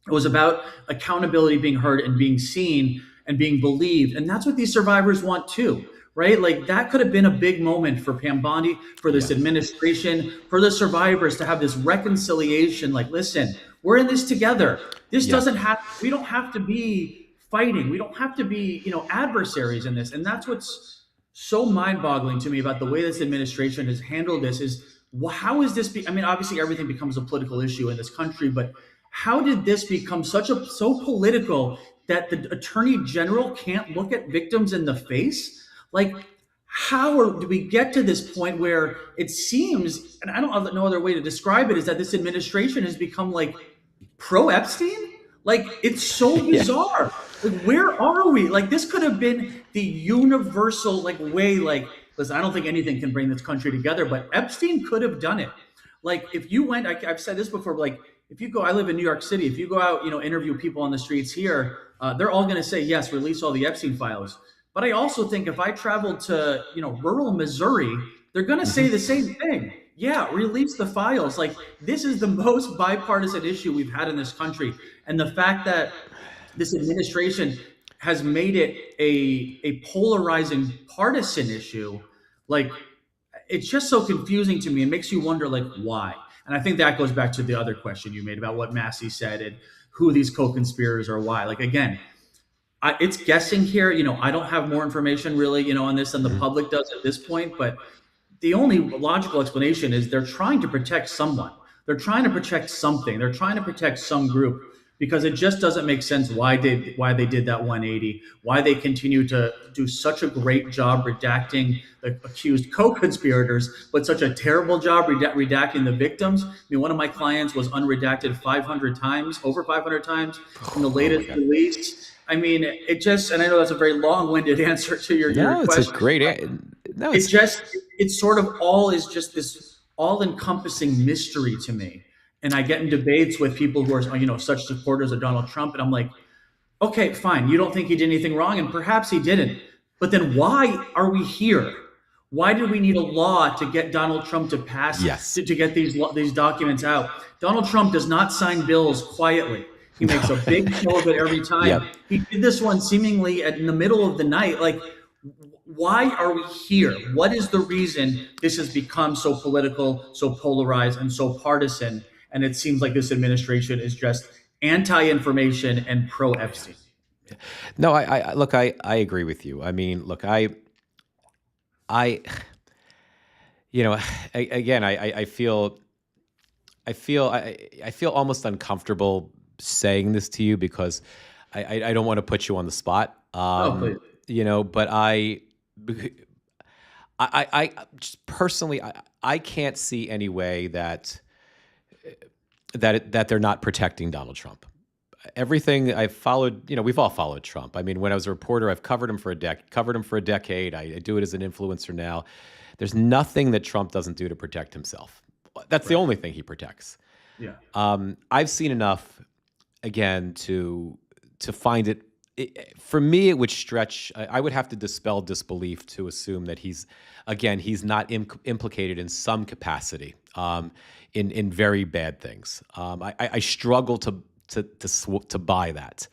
B: It was about accountability, being heard and being seen and being believed. And that's what these survivors want too, right? Like, that could have been a big moment for Pam Bondi, for this
A: Yeah.
B: administration, for the survivors to have this reconciliation. Like, listen, we're in this together.
A: Yeah.
B: We don't have to be fighting. We don't have to be, adversaries in this. And that's what's so mind-boggling to me about the way this administration has handled this is, how is this I mean, obviously everything becomes a political issue in this country, but how did this become so political that the attorney general can't look at victims in the face? Like, do we get to this point where it seems, and I don't have no other way to describe it, is that this administration has become like pro Epstein? Like, it's so
A: Yeah.
B: bizarre. Like, where are we? Like, this could have been the universal way. Like, listen, I don't think anything can bring this country together, but Epstein could have done it. Like, if you went, I've said this before, but like, if you go, I live in New York City. If you go out, interview people on the streets here, they're all going to say, yes, release all the Epstein files. But I also think if I traveled to, rural Missouri, they're going to say the same thing. Yeah, release the files. Like, this is the most bipartisan issue we've had in this country. And the fact that this administration has made it a polarizing partisan issue, like, it's just so confusing to me. It makes you wonder, like, why? And I think that goes back to the other question you made about what Massey said and who these co-conspirators are, why. Like, again, it's guessing here. I don't have more information really, on this than the
A: Mhm.
B: public does at this point. But the only logical explanation is they're trying to protect someone. They're trying to protect something. They're trying to protect some group, because it just doesn't make sense why they did that 180, why they continue to do such a great job redacting the accused co-conspirators, but such a terrible job redacting the victims. I mean, one of my clients was unredacted 500 times, over 500 times in the
A: Oh my
B: latest
A: God.
B: release. I mean, it just, and I know that's a very long-winded answer to your
A: No, it's a
B: question.
A: great. no,
B: it
A: it's
B: just it sort of all is just this all encompassing mystery to me. And I get in debates with people who are such supporters of Donald Trump, and I'm like, okay, fine, you don't think he did anything wrong, and perhaps he didn't. But then why are we here? Why did we need a law to get Donald Trump to pass
A: yes.
B: to get these documents out? Donald Trump does not sign bills quietly. He makes
A: No.
B: a big show of it every
A: Yep.
B: time. He did this one seemingly in the middle of the night. Like, why are we here? What is the reason this has become so political, so polarized, and so partisan? And it seems like this administration is just anti-information and pro-Epstein.
A: No, I look, I agree with you. I mean, look, I, again, I feel almost uncomfortable saying this to you because I don't want to put you on the spot.
B: Oh, please.
A: But I just personally, I can't see any way that they're not protecting Donald Trump. Everything I've followed, we've all followed Trump. I mean, when I was a reporter, I've covered him for a decade. I do it as an influencer now. There's nothing that Trump doesn't do to protect himself. That's the
B: Right.
A: only thing he protects.
B: Yeah.
A: I've seen enough, again, to find for me, it would stretch. I would have to dispel disbelief to assume that he's not implicated in some capacity, in very bad things. I struggle to buy that.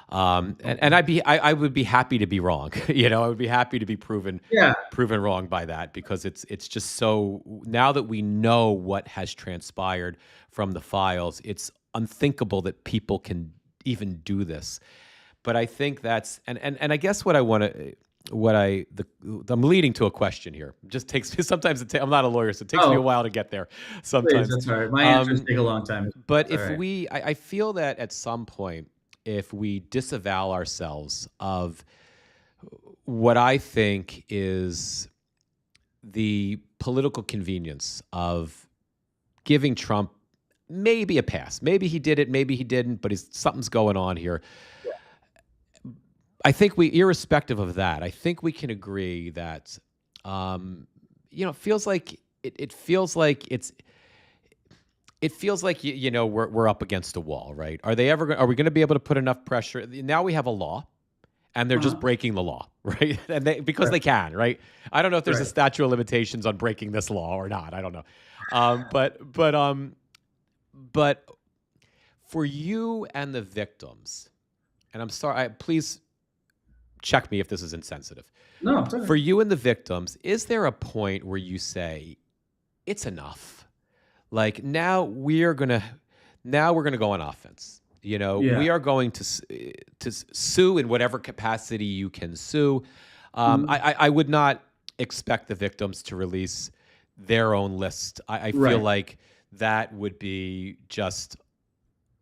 A: And I would be happy to be wrong. I would be happy to be
B: Yeah.
A: proven wrong by that, because it's just so, now that we know what has transpired from the files, it's unthinkable that people can even do this. But I think that's, and I guess what I want to, I'm leading to a question here. It just takes me sometimes. I'm not a lawyer, so it takes me a
B: Oh,
A: while to get there.
B: please.
A: Sometimes,
B: That's all right. My answers
A: um,
B: take a long time.
A: but
B: That's all
A: if
B: right.
A: I feel that at some point, if we disavow ourselves of what I think is the political convenience of giving Trump maybe a pass, maybe he did it, maybe he didn't, but something's going on here. I think irrespective of that, I think we can agree that, it feels like it feels like we're up against a wall, right? Are we going to be able to put enough pressure? Now we have a law, and they're just
B: Uh-huh.
A: breaking the law, right? And because
B: Right.
A: they can, right? I don't know if there's a
B: Right.
A: statute of limitations on breaking this law or not. I don't know. But for you and the victims, and I'm sorry, please check me if this is insensitive.
B: No, it's
A: For
B: okay.
A: you and the victims, is there a point where you say it's enough? Like, now we're gonna go on offense.
B: Yeah.
A: We are going to sue in whatever capacity you can sue.
B: Mhm.
A: I would not expect the victims to release their own list. I feel
B: Right.
A: like that would be just,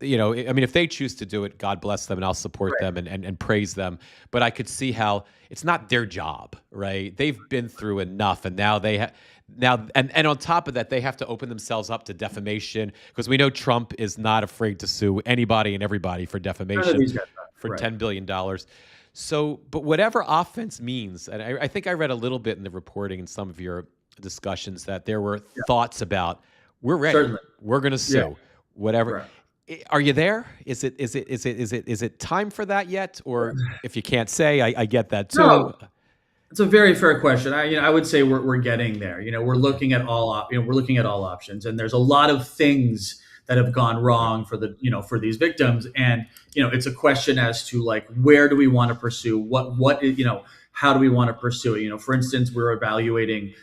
A: I mean, if they choose to do it, God bless them, and I'll support
B: Right.
A: them and praise them. But I could see how it's not their job, right? They've been through enough, and now and on top of that, they have to open themselves up to defamation, because we know Trump is not afraid to sue anybody and everybody for
B: None of
A: defamation
B: these guys
A: for
B: are. Right.
A: $10 billion. So, but whatever offense means, and I think I read a little bit in the reporting in some of your discussions that there were
B: Yeah.
A: thoughts about, we're ready,
B: Certainly.
A: we're going to
B: Yeah.
A: sue, whatever.
B: Right.
A: Are you there? Is it time for that yet? Or if you can't say, I get that
B: No,
A: too.
B: it's a very fair question. I would say we're getting there. We're looking at we're looking at all options, and there's a lot of things that have gone
A: Right.
B: wrong for these victims, and it's a question as to, like, where do we want to pursue how do we want to pursue it? For instance, we're evaluating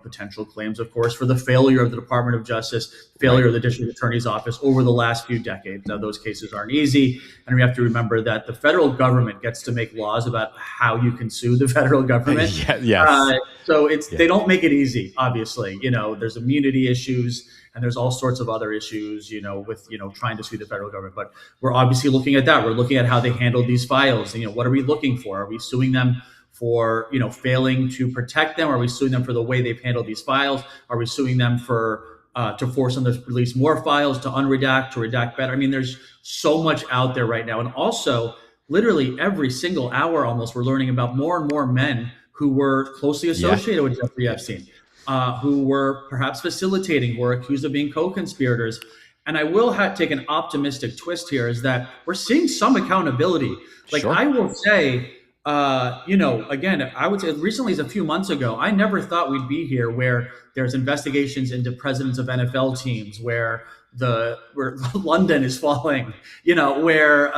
B: potential claims, of course, for the failure of the Department of Justice,
A: Right.
B: failure of the District Attorney's Office over the last few decades. Now, those cases aren't easy, and we have to remember that the federal government gets to make laws about how you can sue the federal government.
A: Yeah, yes.
B: So
A: Yeah.
B: they don't make it easy. Obviously, there's immunity issues, and there's all sorts of other issues, with trying to sue the federal government. But we're obviously looking at that. We're looking at how they handle these files. What are we looking for? Are we suing them for failing to protect them? Are we suing them for the way they've handled these files? Are we suing them for to force them to release more files, to unredact, to redact better? I mean, there's so much out there right now, and also literally every single hour almost we're learning about more and more men who were closely
A: Yeah.
B: associated with Jeffrey
A: Yeah.
B: Epstein, who were perhaps facilitating, who were accused of being co-conspirators. And I will take an optimistic twist here is that we're seeing some accountability. Like
A: Sure.
B: I will say, again, I would say recently as a few months ago, I never thought we'd be here where there's investigations into presidents of NFL teams, where London is falling, where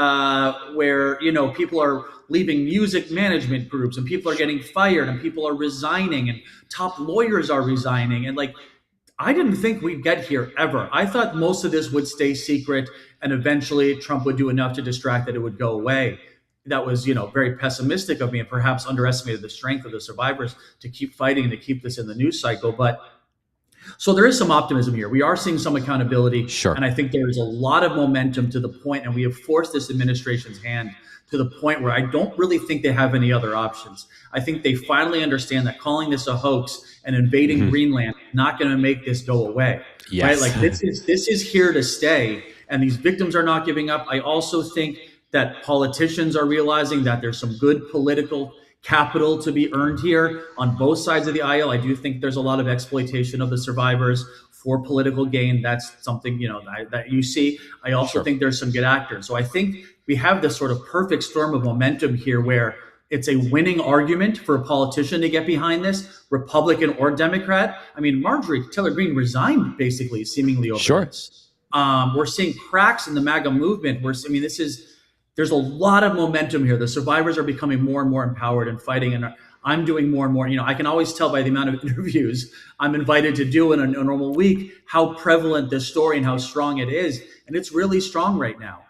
B: people are leaving music management groups and people are getting fired and people are resigning and top lawyers are resigning and like I didn't think we'd get here ever. I thought most of this would stay secret and eventually Trump would do enough to distract that it would go away. That was, very pessimistic of me and perhaps underestimated the strength of the survivors to keep fighting and to keep this in the news cycle. But so there is some optimism here. We are seeing some accountability,
A: Sure.
B: and I think there is a lot of momentum to the point, and we have forced this administration's hand to the point where I don't really think they have any other options. I think they finally understand that calling this a hoax and invading
A: Hmm.
B: Greenland is not going to make this go away, right?
A: Yes.
B: Like this is here to stay, and these victims are not giving up. I also think that politicians are realizing that there's some good political capital to be earned here on both sides of the aisle. I do think there's a lot of exploitation of the survivors for political gain. That's something that you see. I also
A: Sure.
B: think there's some good actors. So I think we have this sort of perfect storm of momentum here where it's a winning argument for a politician to get behind this, Republican or Democrat. I mean, Marjorie Taylor Greene resigned basically, seemingly over
A: Sure.
B: this. We're seeing cracks in the MAGA movement. There's a lot of momentum here. The survivors are becoming more and more empowered and fighting, and I'm doing more and more. I can always tell by the amount of interviews I'm invited to do in a normal week how prevalent this story and how strong it is, and it's really strong right now.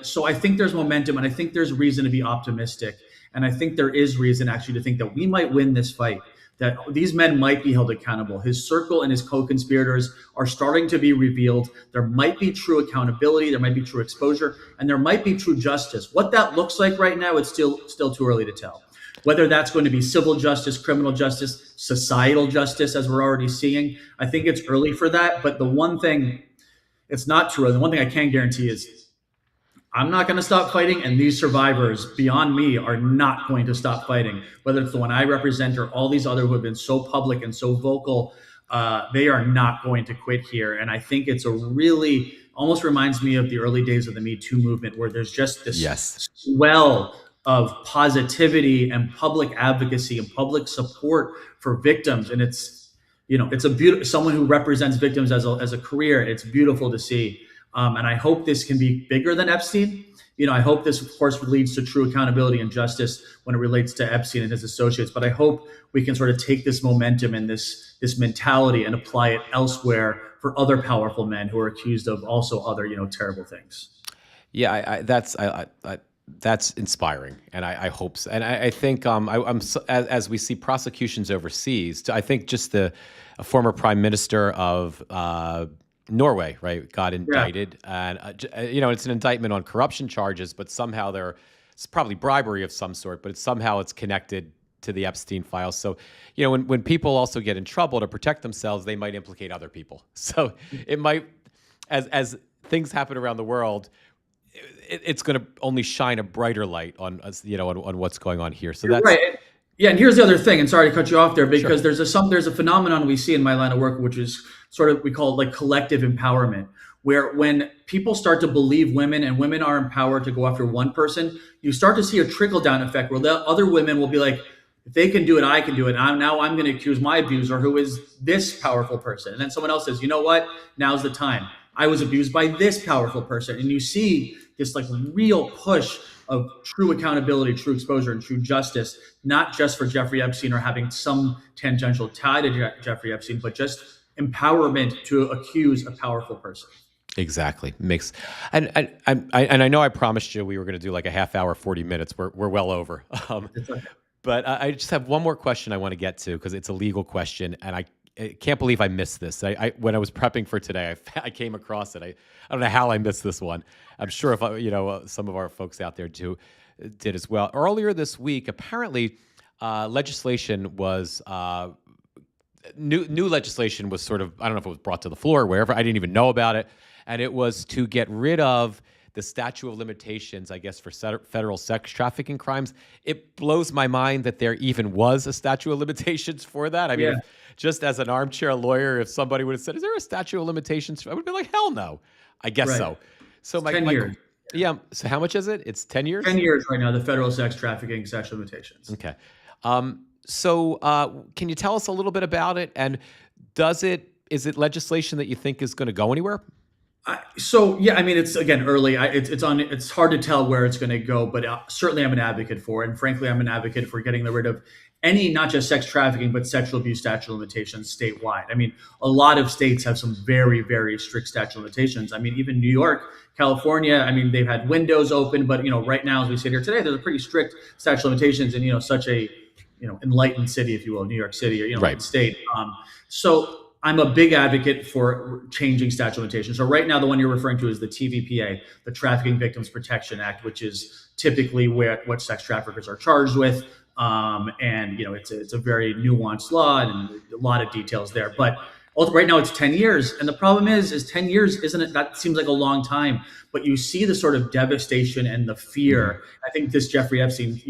B: So I think there's momentum, and I think there's reason to be optimistic, and I think there is reason actually to think that we might win this fight. That these men might be held accountable. His circle and his co-conspirators are starting to be revealed. There might be true accountability, there might be true exposure, and there might be true justice. What that looks like right now, it's still too early to tell. Whether that's going to be civil justice, criminal justice, societal justice, as we're already seeing, I think it's early for that. But the one thing, it's not too early. The one thing I can guarantee is I'm not going to stop fighting, and these survivors beyond me are not going to stop fighting. Whether it's the one I represent or all these other who have been so public and so vocal, they are not going to quit here. And I think it's a really almost reminds me of the early days of the Me Too movement, where there's just
A: Yes.
B: this swell of positivity and public advocacy and public support for victims, and it's a beautiful someone who represents victims as a career. It's beautiful to see. And I hope this can be bigger than Epstein. I hope this, of course, leads to true accountability and justice when it relates to Epstein and his associates. But I hope we can sort of take this momentum and this mentality and apply it elsewhere for other powerful men who are accused of also other, terrible things.
A: Yeah. That's inspiring, and I hope so. And I think as we see prosecutions overseas, I think just a former prime minister of Norway, right, got
B: Yeah.
A: indicted, and it's an indictment on corruption charges, but somehow it's probably bribery of some sort, but it's connected to the Epstein files. So, when people also get in trouble to protect themselves, they might implicate other people. So it might, as things happen around the world, it's going to only shine a brighter light on us, on what's going on here. So
B: You're
A: that's
B: right. Yeah, and here's the other thing, and sorry to cut you off there, because
A: sure.
B: there's a phenomenon we see in my line of work, which is sort of we call it like collective empowerment, where when people start to believe women and women are empowered to go after one person, you start to see a trickle down effect where the other women will be like, if they can do it, I can do it. Now I'm going to accuse my abuser, who is this powerful person, and then someone else says, you know what? Now's the time. I was abused by this powerful person, and you see this like real push of true accountability, true exposure, and true justice, not just for Jeffrey Epstein or having some tangential tie to Jeffrey Epstein, but just empowerment to accuse a powerful person.
A: Exactly. And I know I promised you we were going to do like a half hour, 40 minutes. We're well over.
B: It's like,
A: But I just have one more question I want to get to because it's a legal question, and I can't believe I missed this. When I was prepping for today, I came across it. I don't know how I missed this one. I'm sure if some of our folks out there did as well. Earlier this week, apparently, legislation was new legislation was sort of, I don't know if it was brought to the floor or wherever. I didn't even know about it, and it was to get rid of the statute of limitations, I guess, for federal sex trafficking crimes. It blows my mind that there even was a statute of limitations for that. I mean,
B: Yeah,
A: if, just as an armchair lawyer, if somebody would have said, "Is there a statute of limitations?" I would be like, "Hell no." I guess
B: right.
A: so. So
B: It's 10 years.
A: yeah. So how much is it? It's 10
B: 10
A: years.
B: years right now, the federal sex trafficking statute of limitations.
A: Okay. Can you tell us a little bit about it? And is it legislation that you think is going to go anywhere?
B: So yeah, I mean, it's again early. It's hard to tell where it's going to go, but certainly I'm an advocate for it. And frankly, I'm an advocate for getting rid of any, not just sex trafficking, but sexual abuse statute of limitations statewide. I mean, a lot of states have some very, very strict statute of limitations. I mean, even New York, California, I mean, they've had windows open, but right now, as we sit here today, there's a pretty strict statute of limitations in, such a, enlightened city, if you will, New York City, or,
A: Right.
B: state. So I'm a big advocate for changing statute of limitations. So right now, the one you're referring to is the TVPA, the Trafficking Victims Protection Act, which is typically what sex traffickers are charged with. And it's a very nuanced law and a lot of details there. But right now, it's 10 years, and the problem is 10 years isn't it? That seems like a long time. But you see the sort of devastation and the fear. I think this Jeffrey Epstein,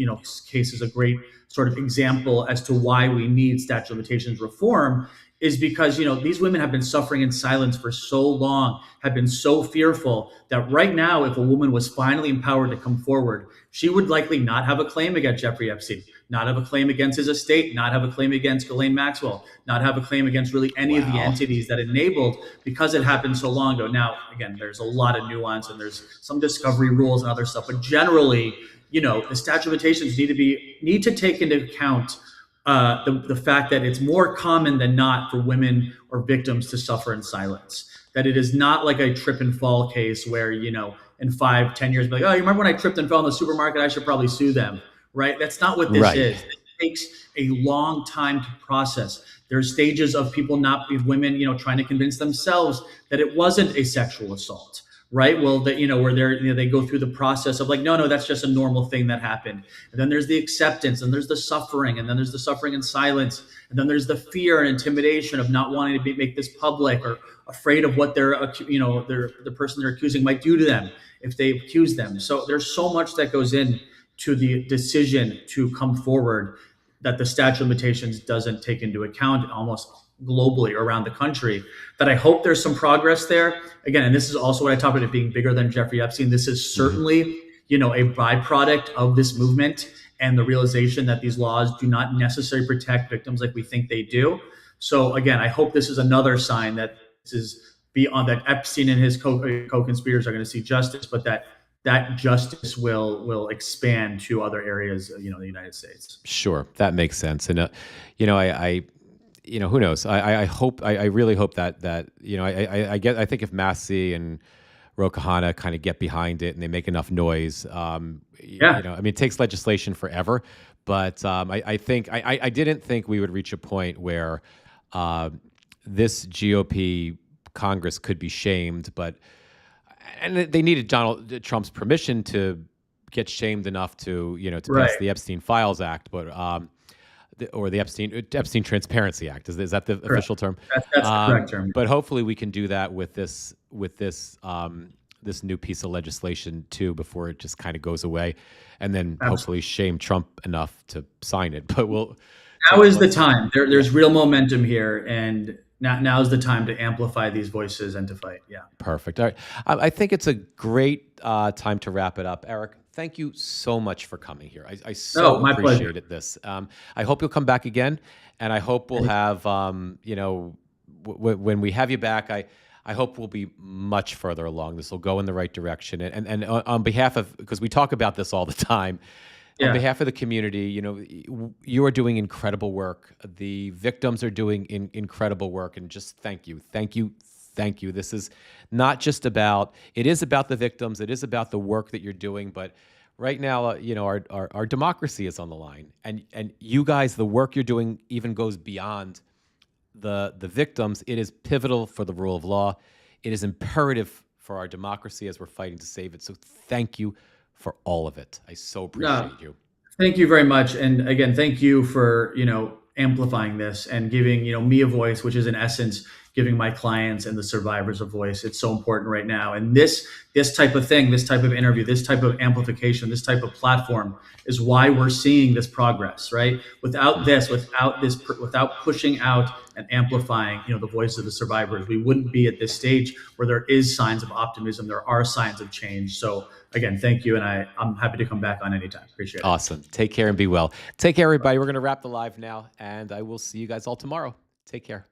B: case is a great sort of example as to why we need statute of limitations reform, is because these women have been suffering in silence for so long, have been so fearful that right now, if a woman was finally empowered to come forward, she would likely not have a claim against Jeffrey Epstein, not have a claim against his estate, not have a claim against Ghislaine Maxwell, not have a claim against really any of the entities that enabled, because it happened so long ago. Now, again, there's a lot of nuance and there's some discovery rules and other stuff, but generally, the statute of limitations need to take into account the fact that it's more common than not for women or victims to suffer in silence. That it is not like a trip and fall case where, in 5, 10 years, be like, oh, you remember when I tripped and fell in the supermarket? I should probably sue them, right? That's not what this
A: Right.
B: is. It takes a long time to process. There's stages of women, trying to convince themselves that it wasn't a sexual assault. Right. Well, that, where they go through the process of like, no, that's just a normal thing that happened. And then there's the acceptance, and there's the suffering, and then there's the suffering in silence. And then there's the fear and intimidation of not wanting to make this public, or afraid of what the person they're accusing might do to them if they accuse them. So there's so much that goes in to the decision to come forward that the statute of limitations doesn't take into account almost globally around the country, that I hope there's some progress there. Again, and this is also what I talk about, it being bigger than Jeffrey Epstein. This is certainly, a byproduct of this movement and the realization that these laws do not necessarily protect victims like we think they do. So again, I hope this is another sign that this is beyond, that Epstein and his co-conspirators are going to see justice, but that justice will expand to other areas, in the United States.
A: Sure, that makes sense. And who knows? I really hope that I think if Massey and Rokahana kind of get behind it and they make enough noise, I mean, it takes legislation forever, but I didn't think we would reach a point where this GOP Congress could be shamed, and they needed Donald Trump's permission to get shamed enough to pass the Epstein Files Act, but or the Epstein Transparency Act. Is that the official term?
B: That's the correct term.
A: But hopefully we can do that with this new piece of legislation too, before it just kind of goes away, and then hopefully shame Trump enough to sign it. But
B: now is the time. There's real momentum here, and now is the time to amplify these voices and to fight. Yeah.
A: Perfect. All right. I think it's a great time to wrap it up. Arick, thank you so much for coming here. I so appreciated this. I hope you'll come back again, and I hope we'll have, when we have you back, I hope we'll be much further along. This will go in the right direction. And on behalf of, because we talk about this all the time, on behalf of the community, you are doing incredible work. The victims are doing incredible work, and just thank you. This is not just about, it is about the victims. It is about the work that you're doing. But right now, our democracy is on the line, and you guys, the work you're doing even goes beyond the victims. It is pivotal for the rule of law. It is imperative for our democracy as we're fighting to save it. So thank you for all of it. I so appreciate you.
B: Thank you very much. And again, thank you for, amplifying this and giving, me a voice, which is in essence giving my clients and the survivors a voice. It's so important right now. And this type of thing, this type of interview, this type of amplification, this type of platform is why we're seeing this progress, right? Without pushing out and amplifying, the voice of the survivors, we wouldn't be at this stage where there is signs of optimism. There are signs of change. So again, thank you. And I'm happy to come back on anytime. Appreciate it.
A: Awesome. Take care and be well. Take care, everybody. We're going to wrap the live now, and I will see you guys all tomorrow. Take care.